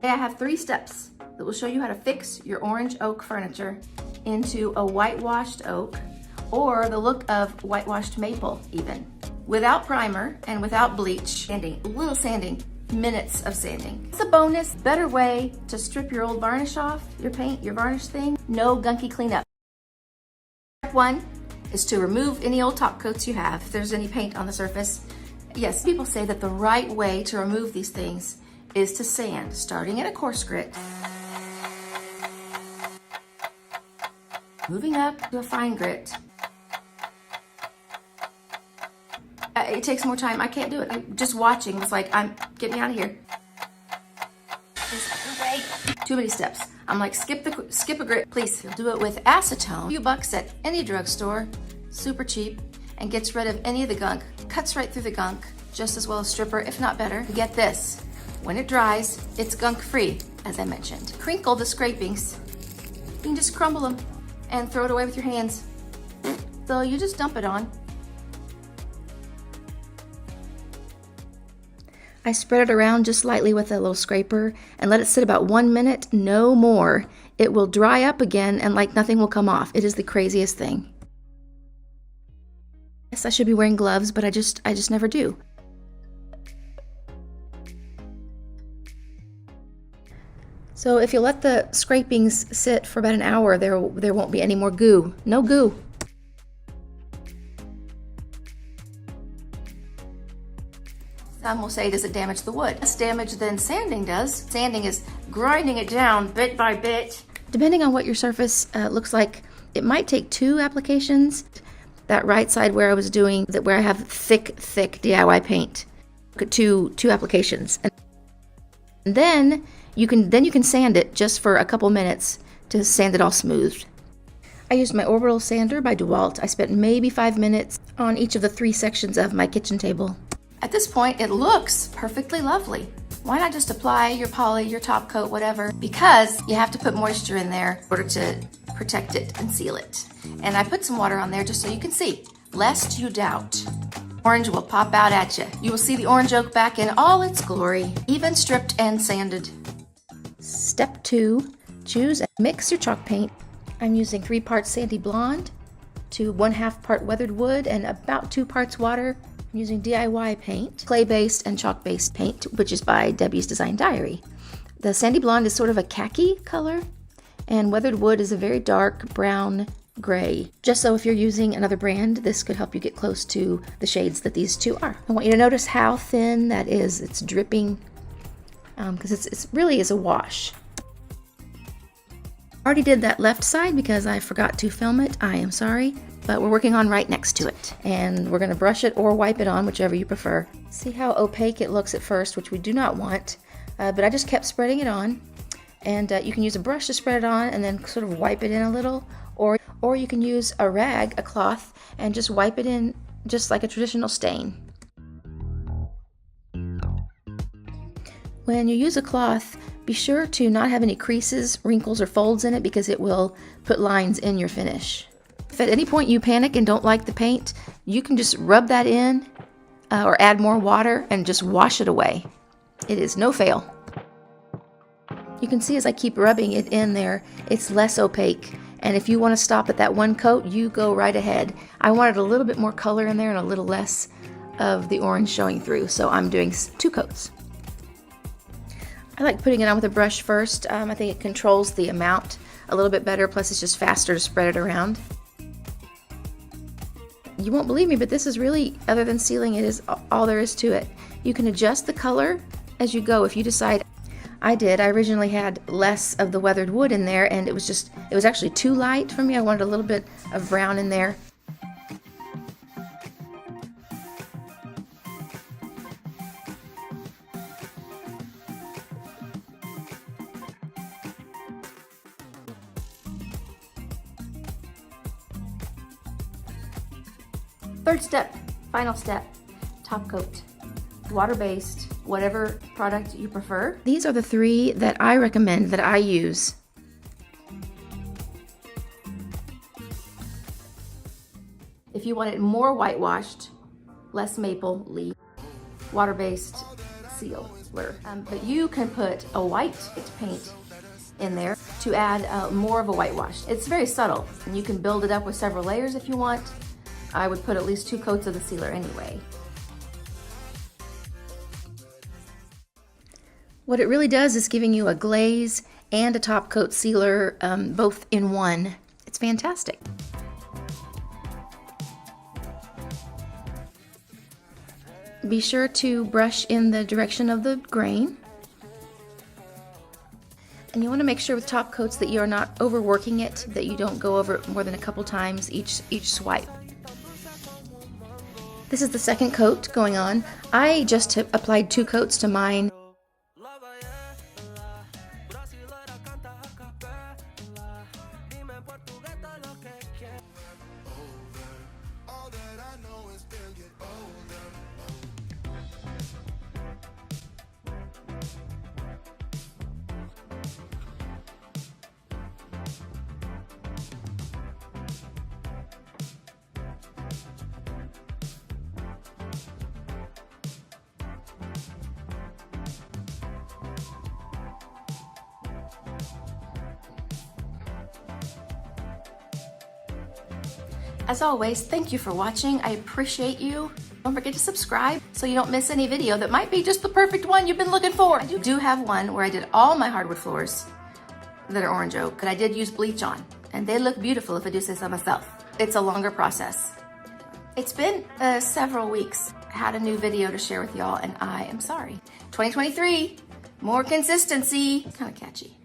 I have 3 steps that will show you how to fix your orange oak furniture into a whitewashed oak or the look of whitewashed maple even. Without primer and without bleach, sanding, a little sanding, minutes of sanding. It's a bonus, better way to strip your old varnish off, your paint, your varnish thing, no gunky cleanup. Step 1 is to remove any old top coats you have, if there's any paint on the surface. Yes, people say that the right way to remove these things is to sand, starting at a coarse grit, moving up to a fine grit. It takes more time. I can't do it. Just watching was like, get me out of here. Too many steps. I'm like, skip a grit, please. You'll do it with acetone. A few bucks at any drugstore, super cheap, and gets rid of any of the gunk. Cuts right through the gunk, just as well as stripper, if not better. Get this, when it dries, it's gunk free, as I mentioned. Crinkle the scrapings. You can just crumble them and throw it away with your hands. So you just dump it on. I spread it around just lightly with a little scraper and let it sit about 1 minute, no more. It will dry up again and like nothing will come off. It is the craziest thing. Yes, I should be wearing gloves, but I just never do. So if you let the scrapings sit for about an hour, there won't be any more goo. No goo. Some will say, does it damage the wood? Less damage than sanding does. Sanding is grinding it down bit by bit. Depending on what your surface looks like, it might take 2 applications. That right side where I was doing, where I have thick DIY paint, two applications. And then you can sand it just for a couple minutes to sand it all smooth. I used my orbital sander by DeWalt. I spent maybe 5 minutes on each of the 3 sections of my kitchen table. At this point, it looks perfectly lovely. Why not just apply your poly, your top coat, whatever? Because you have to put moisture in there in order to protect it and seal it. And I put some water on there just so you can see, lest you doubt. Orange will pop out at you. You will see the orange oak back in all its glory, even stripped and sanded. Step 2, choose and mix your chalk paint. I'm using 3 parts sandy blonde to 1/2 part weathered wood and about 2 parts water. I'm using DIY paint, clay-based and chalk-based paint, which is by Debbie's Design Diary. The sandy blonde is sort of a khaki color, and weathered wood is a very dark brown gray. Just so if you're using another brand, this could help you get close to the shades that these 2 are. I want you to notice how thin that is. It's dripping, because it's really is a wash. I already did that left side because I forgot to film it. I am sorry. But we're working on right next to it. And we're going to brush it or wipe it on, whichever you prefer. See how opaque it looks at first, which we do not want. But I just kept spreading it on. And you can use a brush to spread it on and then sort of wipe it in a little. Or you can use a rag, a cloth, and just wipe it in just like a traditional stain. When you use a cloth, be sure to not have any creases, wrinkles, or folds in it because it will put lines in your finish. If at any point you panic and don't like the paint, you can just rub that in or add more water and just wash it away. It is no fail. You can see as I keep rubbing it in there, it's less opaque. And if you want to stop at that 1 coat, you go right ahead. I wanted a little bit more color in there and a little less of the orange showing through, so I'm doing 2 coats. I like putting it on with a brush first. I think it controls the amount a little bit better, plus it's just faster to spread it around. You won't believe me, but this is really, other than sealing, it is all there is to it. You can adjust the color as you go if you decide. I originally had less of the weathered wood in there, and it was actually too light for me. I wanted a little bit of brown in there. Third step, final step, top coat. Water-based, whatever product you prefer. These are the 3 that I recommend that I use. You want it more whitewashed, less maple leaf, water-based, sealer. But you can put a white paint in there to add more of a whitewash. It's very subtle, and you can build it up with several layers if you want. I would put at least 2 coats of the sealer anyway. What it really does is giving you a glaze and a top coat sealer, both in one. It's fantastic. Be sure to brush in the direction of the grain. And you want to make sure with top coats that you're not overworking it, that you don't go over it more than a couple times each swipe. This is the second coat going on. I just applied 2 coats to mine. As always, thank you for watching. I appreciate you. Don't forget to subscribe so you don't miss any video that might be just the perfect one you've been looking for. I do have one where I did all my hardwood floors that are orange oak, and I did use bleach on, and they look beautiful if I do say so myself. It's a longer process. It's been several weeks. I had a new video to share with y'all, and I am sorry. 2023, more consistency. It's kind of catchy.